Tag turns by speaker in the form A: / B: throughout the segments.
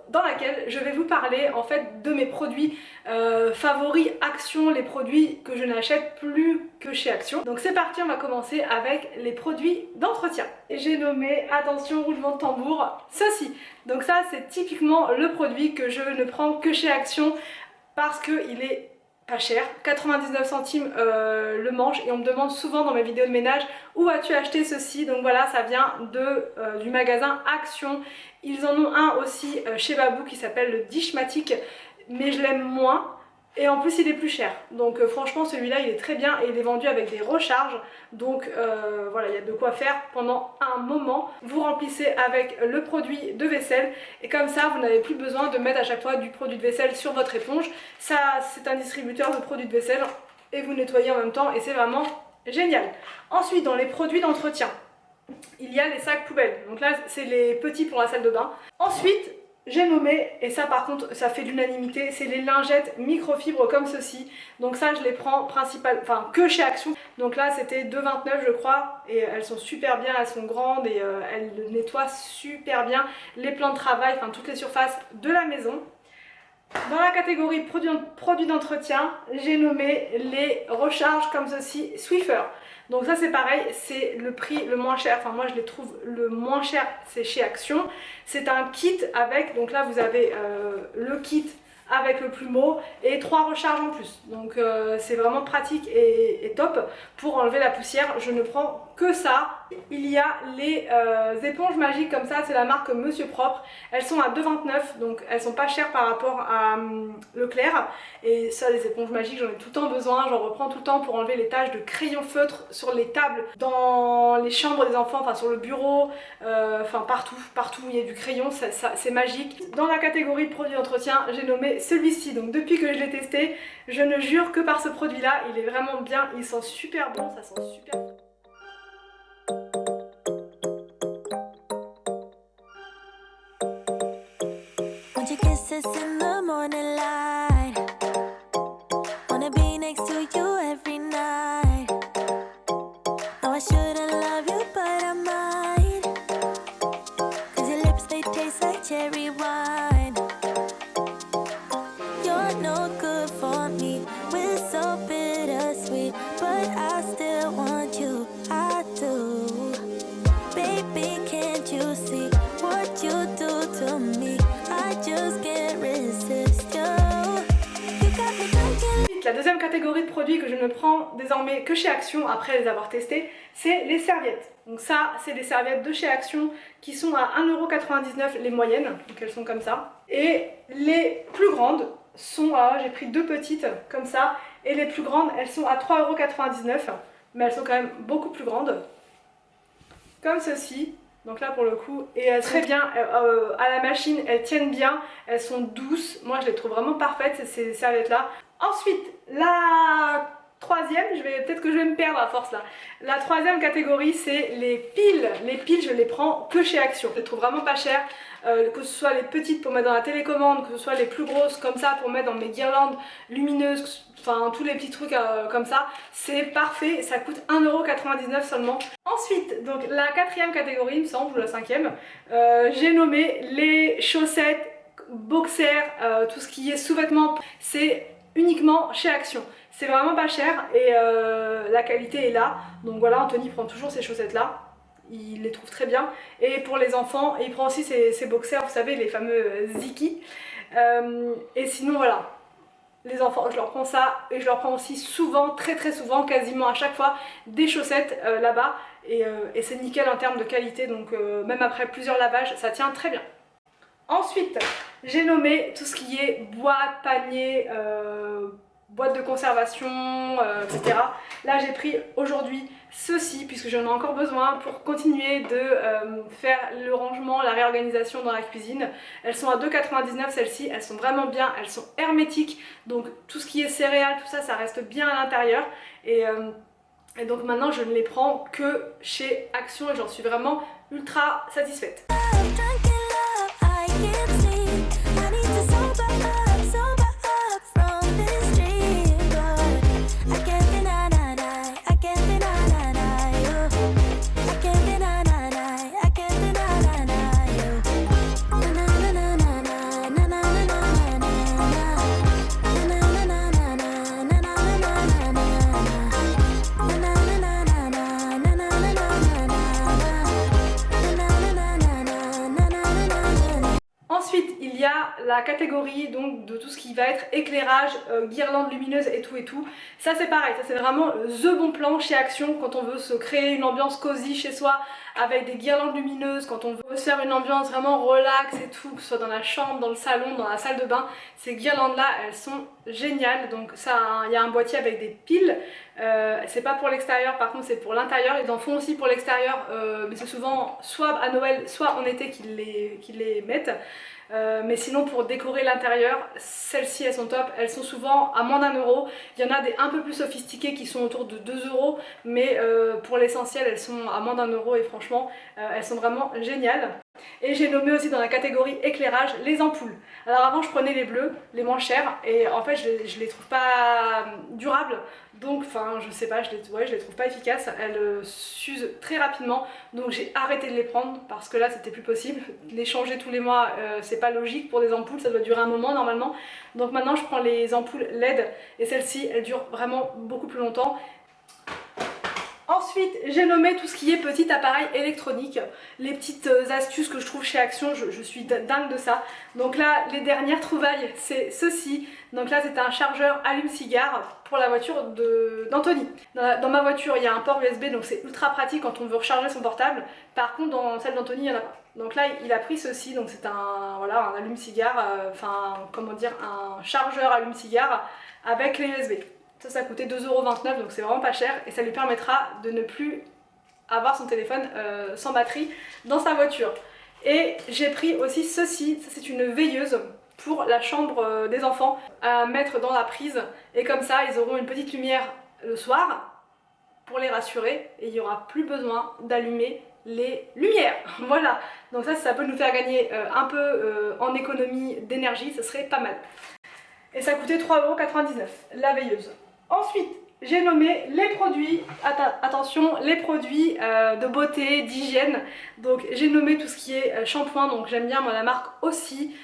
A: dans laquelle je vais vous parler en fait de mes produits favoris Action, les produits que je n'achète plus que chez Action. Donc c'est parti, on va commencer avec les produits d'entretien. J'ai nommé, attention roulement de tambour, ceci. Donc ça c'est typiquement le produit que je ne prends que chez Action parce qu'il est pas cher, 99 centimes le manche, et on me demande souvent dans mes vidéos de ménage où as-tu acheté ceci. Donc voilà, ça vient du magasin Action. Ils en ont un aussi chez Babou qui s'appelle le Dishmatic, mais je l'aime moins et en plus il est plus cher. Donc franchement celui-là il est très bien et il est vendu avec des recharges. Donc voilà, il y a de quoi faire pendant un moment. Vous remplissez avec le produit de vaisselle et comme ça vous n'avez plus besoin de mettre à chaque fois du produit de vaisselle sur votre éponge. Ça c'est un distributeur de produits de vaisselle et vous nettoyez en même temps et c'est vraiment génial. Ensuite dans les produits d'entretien, il y a les sacs poubelles. Donc là c'est les petits pour la salle de bain. Ensuite j'ai nommé, et ça par contre ça fait l'unanimité, c'est les lingettes microfibres comme ceci. Donc ça je les prends que chez Action. Donc là c'était 2,29 je crois, et elles sont super bien, elles sont grandes et elles nettoient super bien les plans de travail, enfin toutes les surfaces de la maison. Dans la catégorie produits d'entretien, j'ai nommé les recharges comme ceci, Swiffer. Donc ça c'est pareil, c'est le prix le moins cher, enfin moi je les trouve le moins cher, c'est chez Action. C'est un kit avec, donc là vous avez le kit avec le plumeau et 3 recharges en plus. Donc c'est vraiment pratique et top pour enlever la poussière. Je ne prends que ça. Il y a les éponges magiques comme ça, c'est la marque Monsieur Propre. Elles sont à 2,29 donc elles sont pas chères par rapport à Leclerc. Et ça, les éponges magiques, j'en ai tout le temps besoin. J'en reprends tout le temps pour enlever les taches de crayon feutre sur les tables, dans les chambres des enfants, enfin sur le bureau, enfin partout où il y a du crayon, c'est magique. Dans la catégorie produits d'entretien, j'ai nommé celui-ci. Donc depuis que je l'ai testé, je ne jure que par ce produit-là. Il est vraiment bien, il sent super bon, ça sent super bon. La deuxième catégorie de produits que je ne prends désormais que chez Action après les avoir testés, c'est les serviettes. Donc ça, c'est les serviettes de chez Action qui sont à 1,99 € les moyennes, donc elles sont comme ça. Et les plus grandes sont à, j'ai pris 2 petites comme ça, et les plus grandes elles sont à 3,99 €, mais elles sont quand même beaucoup plus grandes, comme ceci. Donc là pour le coup, et elles sont très bien à la machine, elles tiennent bien, elles sont douces. Moi je les trouve vraiment parfaites ces serviettes là. Ensuite la troisième, peut-être que je vais me perdre à force là. La troisième catégorie c'est les piles. Les piles je les prends que chez Action. Je les trouve vraiment pas chères, que ce soit les petites pour mettre dans la télécommande, que ce soit les plus grosses comme ça pour mettre dans mes guirlandes lumineuses, enfin tous les petits trucs comme ça. C'est parfait, ça coûte 1,99 € seulement. Ensuite, donc la quatrième catégorie il me semble, ou la cinquième, j'ai nommé les chaussettes, boxers, tout ce qui est sous-vêtements. C'est uniquement chez Action. C'est vraiment pas cher et la qualité est là. Donc voilà, Anthony prend toujours ces chaussettes là. Il les trouve très bien. Et pour les enfants, il prend aussi ces boxers, vous savez, les fameux Ziki. Et sinon voilà, les enfants, je leur prends ça et je leur prends aussi souvent, très souvent, quasiment à chaque fois, des chaussettes là-bas. Et c'est nickel en termes de qualité, donc même après plusieurs lavages, ça tient très bien. Ensuite, j'ai nommé tout ce qui est boîte, panier, boîte de conservation, etc. Là j'ai pris aujourd'hui ceci puisque j'en ai encore besoin pour continuer de faire le rangement, la réorganisation dans la cuisine. Elles sont à 2,99 € celles-ci, elles sont vraiment bien, elles sont hermétiques, donc tout ce qui est céréales, tout ça, ça reste bien à l'intérieur. Et donc maintenant je ne les prends que chez Action et j'en suis vraiment ultra satisfaite. la catégorie donc de tout ce qui va être éclairage, guirlande lumineuse et tout. Ça c'est pareil, ça c'est vraiment the bon plan chez Action quand on veut se créer une ambiance cosy chez soi avec des guirlandes lumineuses, quand on veut se faire une ambiance vraiment relax et tout, que ce soit dans la chambre, dans le salon, dans la salle de bain. Ces guirlandes là elles sont géniales. Donc ça, il y a un boîtier avec des piles, c'est pas pour l'extérieur, par contre c'est pour l'intérieur. Ils en font aussi pour l'extérieur, mais c'est souvent soit à Noël soit en été qu'ils les mettent. Mais sinon pour décorer l'intérieur, celles-ci elles sont top, elles sont souvent à moins d'1 €. Il y en a des un peu plus sophistiquées qui sont autour de 2 €, mais pour l'essentiel elles sont à moins d'1 € et franchement elles sont vraiment géniales. Et j'ai nommé aussi dans la catégorie éclairage les ampoules. Alors avant je prenais les bleus, les moins chers, et en fait je les trouve pas durables, donc enfin je sais pas, je les trouve pas efficaces, elles s'usent très rapidement, donc j'ai arrêté de les prendre parce que là c'était plus possible. Les changer tous les mois c'est pas logique pour des ampoules, ça doit durer un moment normalement, donc maintenant je prends les ampoules LED et celles-ci elles durent vraiment beaucoup plus longtemps. Ensuite, j'ai nommé tout ce qui est petit appareil électronique, les petites astuces que je trouve chez Action, je suis dingue de ça. Donc là, les dernières trouvailles, c'est ceci. Donc là, c'est un chargeur allume-cigare pour la voiture d'Anthony. Dans ma voiture, il y a un port USB, donc c'est ultra pratique quand on veut recharger son portable. Par contre, dans celle d'Anthony, il n'y en a pas. Donc là, il a pris ceci, donc c'est un allume-cigare, comment dire, un chargeur allume-cigare avec clé USB. Ça coûtait 2,29 €, donc c'est vraiment pas cher et ça lui permettra de ne plus avoir son téléphone sans batterie dans sa voiture. Et j'ai pris aussi ceci, ça c'est une veilleuse pour la chambre des enfants à mettre dans la prise, et comme ça ils auront une petite lumière le soir pour les rassurer et il n'y aura plus besoin d'allumer les lumières. Voilà, donc ça peut nous faire gagner un peu en économie d'énergie, ce serait pas mal. Et ça coûtait 3,99 € la veilleuse. Ensuite, j'ai nommé les produits, attention, les produits de beauté, d'hygiène. Donc j'ai nommé tout ce qui est shampoing, donc j'aime bien moi la marque aussi,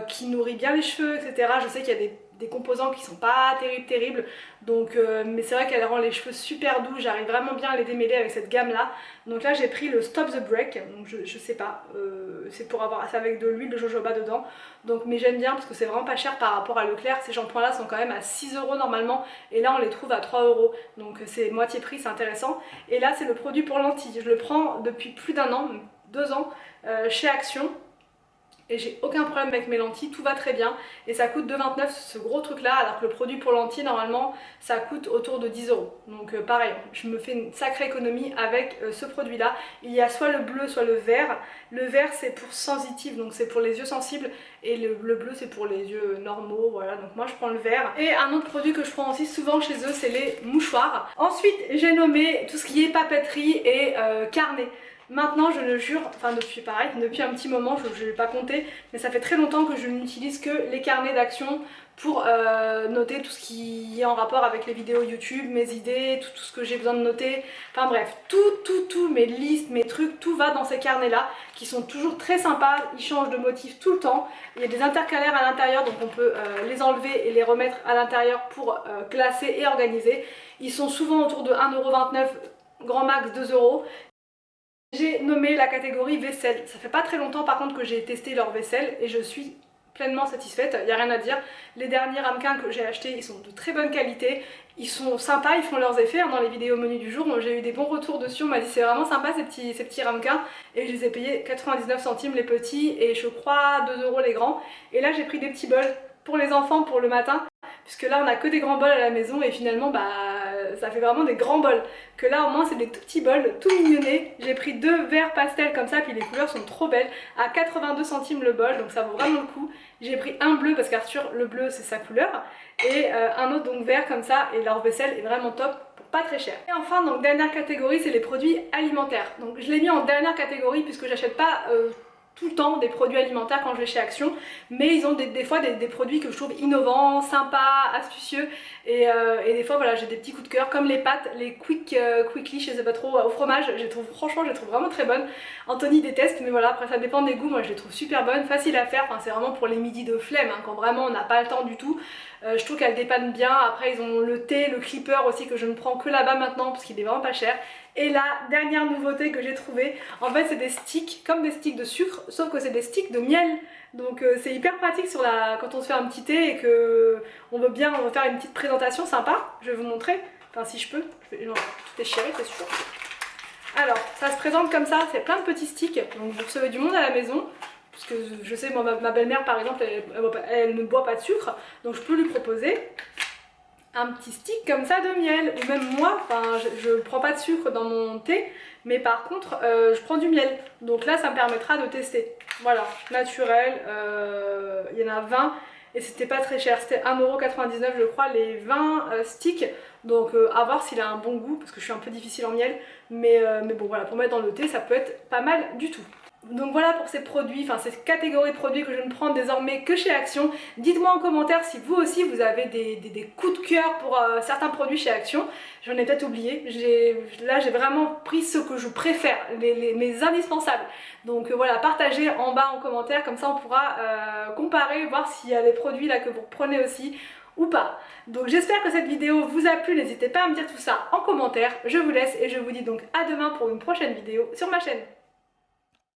A: qui nourrit bien les cheveux, etc. Je sais qu'il y a des composants qui sont pas terribles, donc mais c'est vrai qu'elle rend les cheveux super doux, j'arrive vraiment bien à les démêler avec cette gamme là. Donc là j'ai pris le Stop the Break, donc je sais pas, c'est pour avoir, c'est avec de l'huile de jojoba dedans, donc mais j'aime bien parce que c'est vraiment pas cher par rapport à Leclerc. Ces shampoings là sont quand même à 6 € normalement et là on les trouve à 3 €, donc c'est moitié prix, c'est intéressant. Et là c'est le produit pour lentilles, je le prends depuis plus d'1 an, 2 ans chez Action. Et j'ai aucun problème avec mes lentilles, tout va très bien. Et ça coûte 2,29 € ce gros truc là, alors que le produit pour lentilles normalement ça coûte autour de 10 €. Donc pareil, je me fais une sacrée économie avec ce produit là. Il y a soit le bleu soit le vert. Le vert c'est pour sensitif, donc c'est pour les yeux sensibles, et le bleu c'est pour les yeux normaux, voilà. Donc moi je prends le vert. Et un autre produit que je prends aussi souvent chez eux, c'est les mouchoirs. Ensuite j'ai nommé tout ce qui est papeterie et carnet. Maintenant je le jure, enfin depuis un petit moment, je ne vais pas compter, mais ça fait très longtemps que je n'utilise que les carnets d'Action pour noter tout ce qui est en rapport avec les vidéos YouTube, mes idées, tout ce que j'ai besoin de noter, enfin bref, tout, mes listes, mes trucs, tout va dans ces carnets là, qui sont toujours très sympas, ils changent de motif tout le temps, il y a des intercalaires à l'intérieur, donc on peut les enlever et les remettre à l'intérieur pour classer et organiser. Ils sont souvent autour de 1,29 €, grand max 2 €. J'ai nommé la catégorie vaisselle. Ça fait pas très longtemps par contre que j'ai testé leur vaisselle et je suis pleinement satisfaite, il n'y a rien à dire. Les derniers ramequins que j'ai achetés, ils sont de très bonne qualité, ils sont sympas, ils font leurs effets dans les vidéos menu du jour. J'ai eu des bons retours dessus, on m'a dit c'est vraiment sympa ces petits ramequins, et je les ai payés 99 centimes les petits et je crois 2 € les grands. Et là j'ai pris des petits bols pour les enfants pour le matin, puisque là on a que des grands bols à la maison et finalement ça fait vraiment des grands bols. Que là au moins c'est des tout petits bols, tout mignonnés. J'ai pris 2 verres pastel comme ça, puis les couleurs sont trop belles, à 82 centimes le bol, donc ça vaut vraiment le coup. J'ai pris un bleu parce qu'Arthur le bleu c'est sa couleur, et un autre donc vert comme ça, et leur vaisselle est vraiment top. Pas très cher. Et enfin donc dernière catégorie, c'est les produits alimentaires. Donc je l'ai mis en dernière catégorie puisque j'achète pas tout le temps des produits alimentaires quand je vais chez Action, mais ils ont des fois des produits que je trouve innovants, sympas, astucieux, et des fois voilà j'ai des petits coups de cœur, comme les pâtes, les quickly, je sais pas trop, au fromage. Franchement je les trouve vraiment très bonnes. Anthony déteste, mais voilà, après ça dépend des goûts, moi je les trouve super bonnes, faciles à faire, enfin, c'est vraiment pour les midis de flemme, hein, quand vraiment on n'a pas le temps du tout. Je trouve qu'elle dépanne bien. Après ils ont le thé, le clipper aussi que je ne prends que là-bas maintenant parce qu'il est vraiment pas cher. Et la dernière nouveauté que j'ai trouvée, en fait c'est des sticks, comme des sticks de sucre, sauf que c'est des sticks de miel. Donc c'est hyper pratique quand on se fait un petit thé et que on veut faire une petite présentation sympa. Je vais vous montrer, enfin si je peux, non, tout est chiéré c'est sûr. Alors ça se présente comme ça, c'est plein de petits sticks, donc vous recevez du monde à la maison. Parce que je sais, moi, ma belle-mère par exemple, elle ne boit pas de sucre, donc je peux lui proposer un petit stick comme ça de miel. Ou même moi, je ne prends pas de sucre dans mon thé, mais par contre, je prends du miel. Donc là, ça me permettra de tester. Voilà, naturel, il y en a 20 et c'était pas très cher. C'était 1,99 € je crois, les 20 sticks. Donc à voir s'il a un bon goût, parce que je suis un peu difficile en miel. Mais bon, voilà, pour mettre dans le thé, ça peut être pas mal du tout. Donc voilà pour ces produits, enfin ces catégories de produits que je ne prends désormais que chez Action. Dites-moi en commentaire si vous aussi vous avez des coups de cœur pour certains produits chez Action. J'en ai peut-être oublié, là j'ai vraiment pris ceux que je préfère, mes indispensables. Donc voilà, partagez en bas en commentaire, comme ça on pourra comparer, voir s'il y a des produits là que vous prenez aussi ou pas. Donc j'espère que cette vidéo vous a plu, n'hésitez pas à me dire tout ça en commentaire. Je vous laisse et je vous dis donc à demain pour une prochaine vidéo sur ma chaîne.